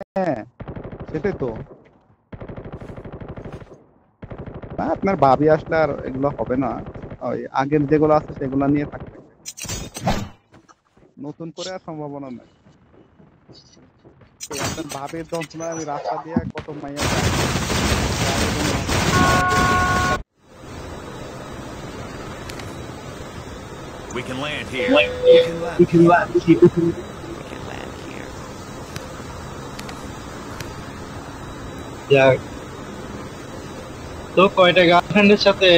হ্যাঁ, সেটাই তো। না, আপনার ভাবি আসলে আর এগুলো হবে না। ওই আগের যেগুলো আছে সেগুলো নিয়ে থাকবে, নতুন করে আর সম্ভাবনা নাই। এই আপনার ভাবির যন্ত্রণায় আমি রাস্তা দিয়ে কত মাইয়া যায়, গাড়ি কোনো মাইয়া দেখলে। We can land here. We can land here. We can land here. যাক, তো কয়টা গার্লফ্রেন্ডের সাথে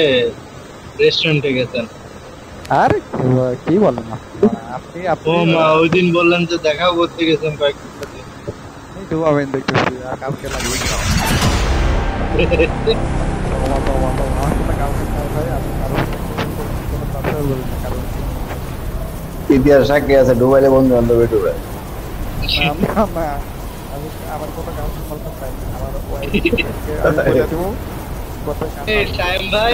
রেস্টুরেন্টে গেছেন? আর কি বলেন আপনি ও আপনি মা, ওই দিন বললেন যে দেখাও করতে গেছেন কয়েকটার সাথে। এই ডুবাবেন দেখতেছি, আর কালকে Here we লাগবে। go. আমার কোনো কাউকে নাই ভাই, আমি কারোর কোনো কথাই বলি না কারণ ইতিহাস সাক্ষী আছে, ডুবাইলে বন্ধু বান্ধব ডুবে। না না না, আমি আমার কোনো কাউকে বলতে চাই না, আমার ওয়াইফকে আমি বলে দেবো কোথায় কাজ এই আছে। টাইম ভাই,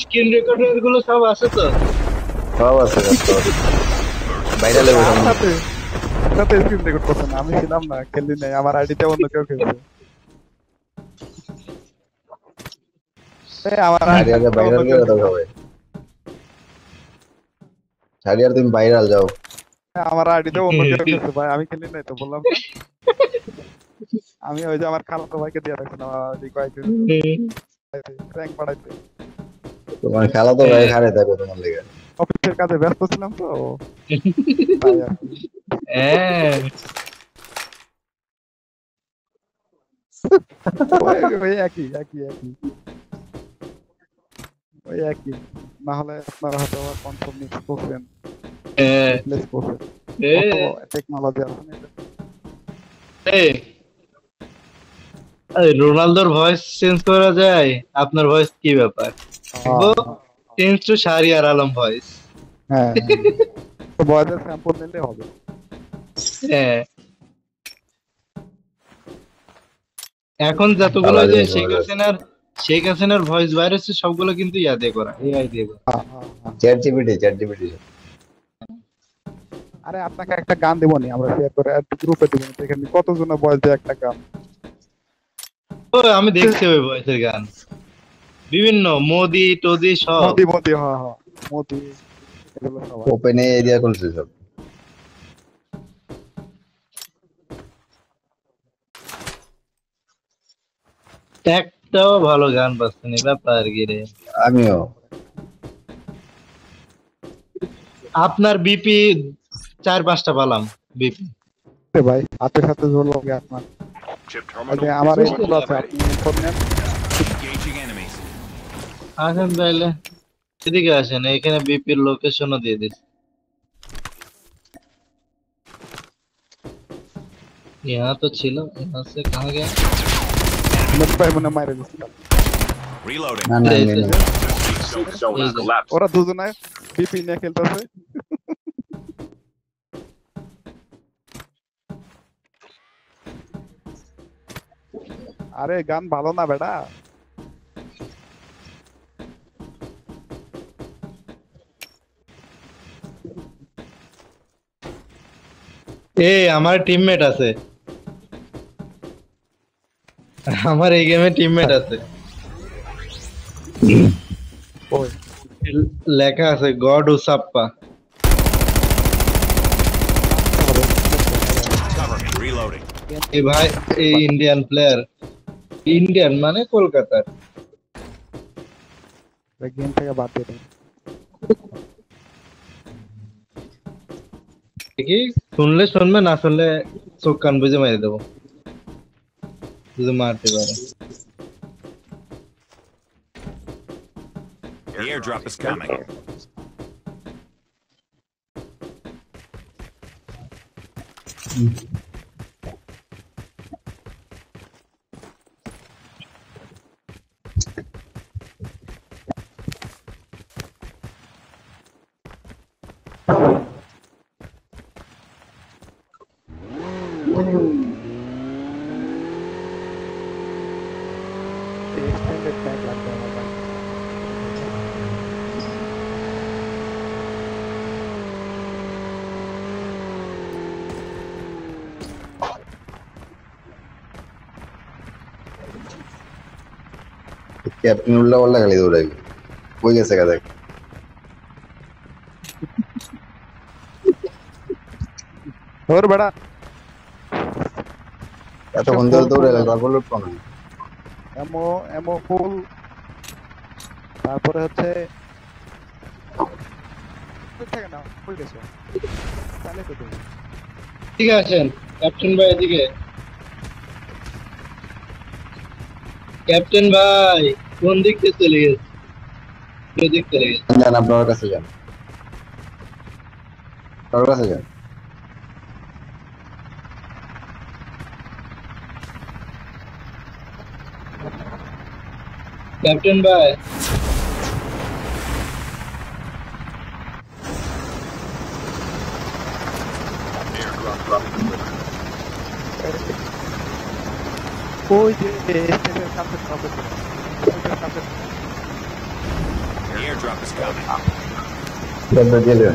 স্ক্রিন রেকর্ডার গুলো সব আছে তো? সব আছে, বাইরে লেগে কার সাথে সাথে স্ক্রিন রেকর্ড করছে না, আমি ছিলাম না, খেলি নাই, আমার আইডিতে অন্য কেউ খেলছে। আমার সারিয়াকে আইডিতে অন্য ভাইরাল কেউ করে দাও খেলছে। সবাই। সারিয়ার তুমি ভাইরাল যাও। আমার আইডিতে অন্য কেউ খেলছে ভাই, আমি খেলি নাই তো, বললাম না। আমি ওই যে আমার খালাতো ভাইকে দিয়ে রাখছিলাম আমার আইডি কয়েকদিন র্যাঙ্ক বাড়াইতে। তোমার খেলা তো ভাই হারে থাকো তোমার লেগে। অফিসের কাজে ব্যস্ত ছিলাম তো, তাই আর কি। হ্যাঁ, ওই একই একই একই, ওই একই। না হলে আপনারা হয়তো আবার কনফার্ম মিস করছেন, হ্যাঁ। রিপ্লেস করছেন। এ, কত টেকনোলজি আছে না এটা। এ, এই রোনালদোর ভয়েস চেঞ্জ করা যায়? আপনার ভয়েস কি ব্যাপার? হ্যাঁ change to Shahriar Alam voice. হ্যাঁ, তো বয়সের স্যাম্পল নিলে হবে। হ্যাঁ, এখন যতগুলো ভালো যে জিনিস বলে। শেখ হাসিনার ভয়েস বাইর হচ্ছে সবগুলো কিন্তু ইয়া দিয়ে করা, এআই দিয়ে করা। হ্যাঁ, হ্যাঁ, হ্যাঁ। Chat GPT. আরে আপনাকে একটা গান দেবো নি, আমরা শেয়ার করে গ্রুপে দেবো নি, এখানে কতজন বয়স দেয় একটা গান। ও, আমি দেখছি ওই ভয়েসের গান, বিভিন্ন মোদি টোদি সব। মোদি মোদি, হ্যাঁ হ্যাঁ, মোদি, এগুলো সব আছে। ওপেনে এরিয়া খুলছে সব। একটাও ভালো গান বাজতেনি, ব্যাপার কি রে? আমিও। আপনার বিপি 4-5টা পালাম, বিপি। এ ভাই হাতের সাথে জোর লাগে আপনার। Chip এই যে terminal আমার is এই বুঝতে গুলো online. আছে, পারলাম। আপনি ফোন নেন। Engaging enemies. আসেন তাইলে, এদিকে আসেন, এখানে বিপির লোকেশনও দিয়ে দিচ্ছি। यहाँ तो ছিল, यहाँ से कहाँ गया? মনে পাই মনে মাইরে দিচ্ছিলাম। Reloading. না না এই নেই যে, না। Zone এই is যে। collapsed. ওরা দুজনে পিপি নিয়ে খেলতেছে। আরে গান ভালো না বেটা। এই আমার টিমমেট আছে, আমার এই গেমে টিমমেট আছে। ওই লেখা আছে গড উসাপ্পা। Cover me. Reloading. এই ভাই, এই ইন্ডিয়ান প্লেয়ার, ইন্ডিয়ান মানে কলকাতার। গেম থেকে বাদ দিয়ে দিন। কি শুনলে শুনবে, না শুনলে চোখ কান বুঝে মেরে দেবো, যদি মারতে পারে। The airdrop is coming. Extended bag লাগবে আমার ভাই। ক্যাপ্টেন উল্লা পাল্লা খালি দৌড়াই কই গেছে গা দেখ ধর বেড়া এতক্ষণ ধরে দৌড়ে গেল তারপর লুট পানো এমো এমো ফুল তারপরে হচ্ছে থেকে না ফুল গেছো তাহলে তো দেবে ঠিক আছেন ক্যাপ্টেন ভাই এদিকে ক্যাপ্টেন ভাই কোন দিক থেকে চলে গেছে কোন দিক চলে গেছে যান আপনার কাছে যান আপনার কাছে যান ক্যাপ্টেন ভাই ওই যে স্টেজের কাছে ট্রপে স্টেজের কাছে The airdrop is coming. আপনার জেলে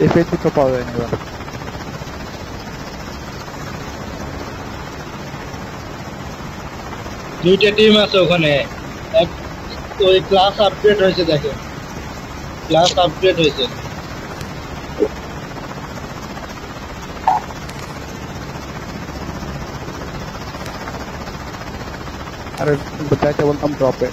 এফএসি তো পাওয়া যায়নি এবার দুইটা টিম আছে ওখানে এক ওই ক্লাস আপডেট হয়েছে দেখেন ক্লাস আপডেট হয়েছে আরে যাইতে বলতাম ড্রপে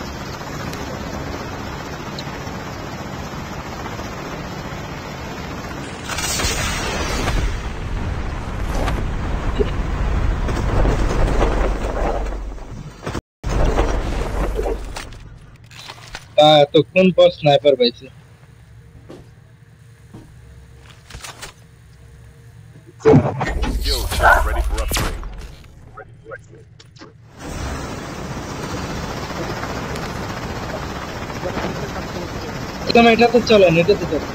এতক্ষণ পর স্নাইপার পাইছে Skill chip ready for upgrade. এটা তো চলেন এটা তো চলেন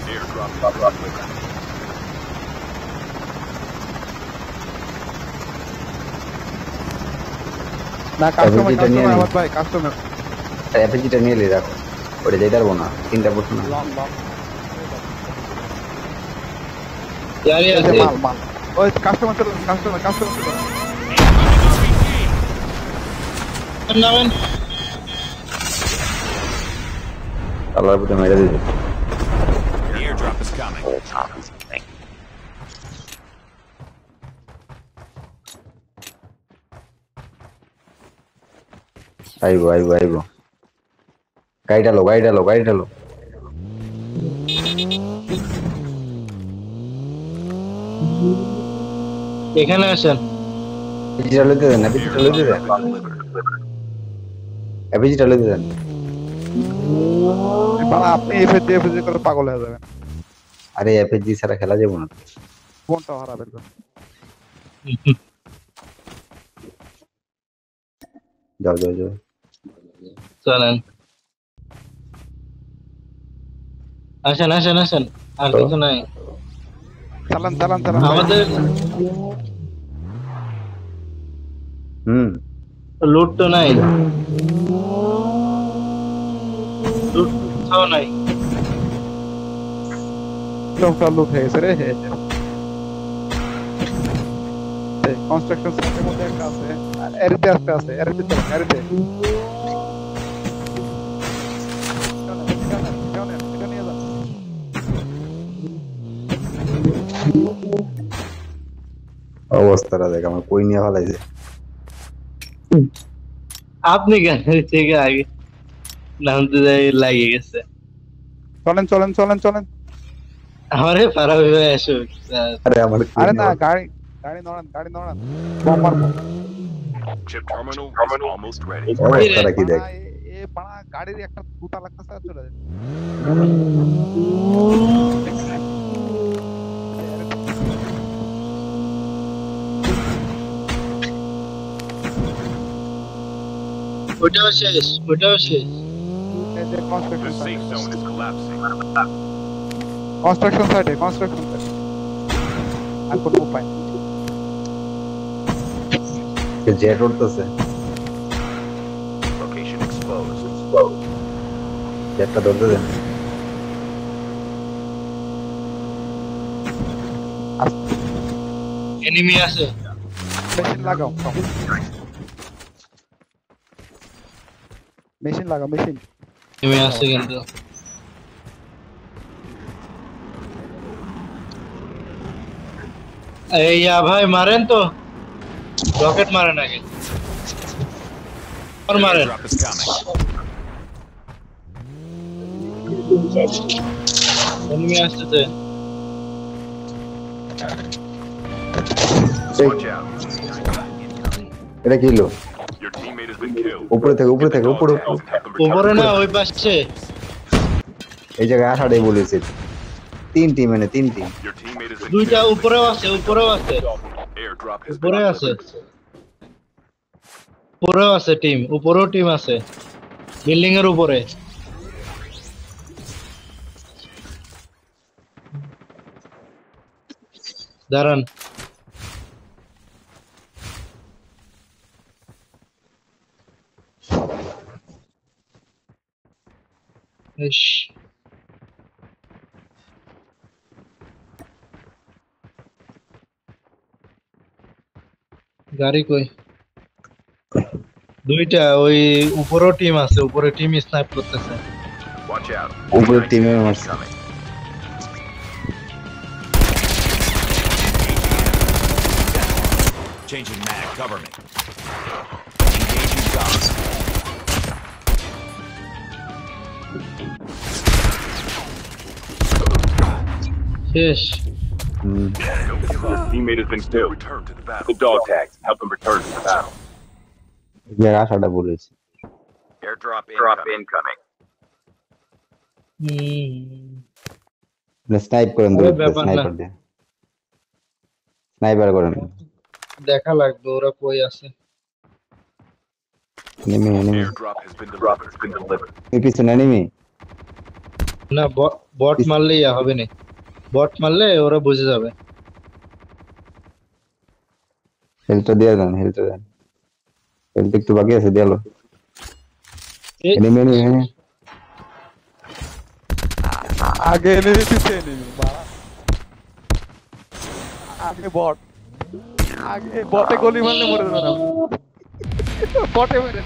Airdrop is delivered. না কাস্টমার এফএসিটা নিয়ে কাস্টমার নিন। আমার ভাই কাস্টমার এফএজিটা নিয়ে এলি রাখো ওটা যাই পারবো না তিনটা পড়ছো না লং লং জানি এই যে আছে মাল মাল ওই কাস্টমার চলে কাস্টমার চলে নামেন আল্লাহর প্রতি মেরে দিবে The airdrop is coming. আইবো আইবো আইবো গাড়িটা লো গাড়িটা লো গাড়িটা লো এখানে আসেন এফএজিটা লইতে দেন এফএজিটা লইতে দেন এফএজিটা লইতে দেন বাবা আপনি এফএসি করে পাগল হয়ে যাবেন আরে এফএজি ছাড়া খেলা যাবো না ফোনটা হারাবেন যাও যাও যাও চলেন আসেন আসেন আসেন আর কিছু নাই চালান চালান চালান আমাদের লুট তো নাই লুট কোথাও নাই সব লুট হয়ে গেছে রে কনস্ট্রাকশন সাইটের মধ্যে একটা আছে আর এরিতে একটা আছে এরিতে চলেন এরিতে এটা নিয়ে যান অবস্থাটা দেখ আমার কই নিয়ে ফেলাইছে আপনি কেন থেকে আগে নামতে যাই লাগিয়ে গেছে চলেন চলেন চলেন চলেন আমারে পারা হয়ে আসো আরে আমার আরে না গাড়ি গাড়ি নড়ান বম মারবো Chip terminal is almost ready. অবস্থাটা কি দেখ এ পাড়া গাড়ির একটা দুটা লাগতেছে আর চলে যায় ওটাও শেষ ওটাও শেষ এই যে The safe zone is collapsing. Construction সাইটে আর কোনো উপায় নেই। জেট উঠতেছে Location exposed. একটা ধরতে দেন। এনিমি আছে। মেশিন লাগাও মেশিন এনিমি আছে কিন্তু। এই ভাই মারেন তো, রকেট মারেন আগে, আর মারেন। Airdrop is coming. এনিমি আসছে। Watch out. এটা কি হলো? Your teammate has been killed. উপরে থেকে উপরে থেকে উপরে Dog tags and help them return. উপরে না, ওই পাশে। এই জায়গায় আসাটাই বলেছে। 3 টিম এনে 3 team. Your teammate has been দুইটা killed. উপরেও আছে। Airdrop has been উপরে আছে। delivered. উপরেও আছে টিম, উপরেও টিম আছে। বিল্ডিং এর উপরে। দাঁড়ান। ইস, গাড়ি কই? দুইটা, ওই উপরেও টিম আছে, উপরে টিম স্নাইপ করতেছে। Watch out. উপরে টিমে মারছে। Coming. Changing mag. Cover me. Engaging guns. শেষ। Don't give up. Teammate has been killed. Return to the battle. The dog tags. Help them return to the battle. এই জায়গায় আসাটা বলেছে। Airdrop incoming. Snipe করেন, আরে ব্যাপার না। স্নাইপার দেন। Sniper করেন। দেখা লাগবে ওরা কই আছে। Enemy enemy. Airdrop has been delivered. এই পিছনে এনিমি। না, বট মারলে ইয়া হবে না। বট মারলে ওরা বুঝে যাবে। হেলটা দিয়ে দেন, হেলটা দেন। হেলটা একটু বাকি আছে, দিয়ালো। এই, এনিমি এনিমি। আগে এনিমি পিছে এনিমি বাড়া আগে বট আগে বটে গলি মারলে মরে যাবে না বটে মেরে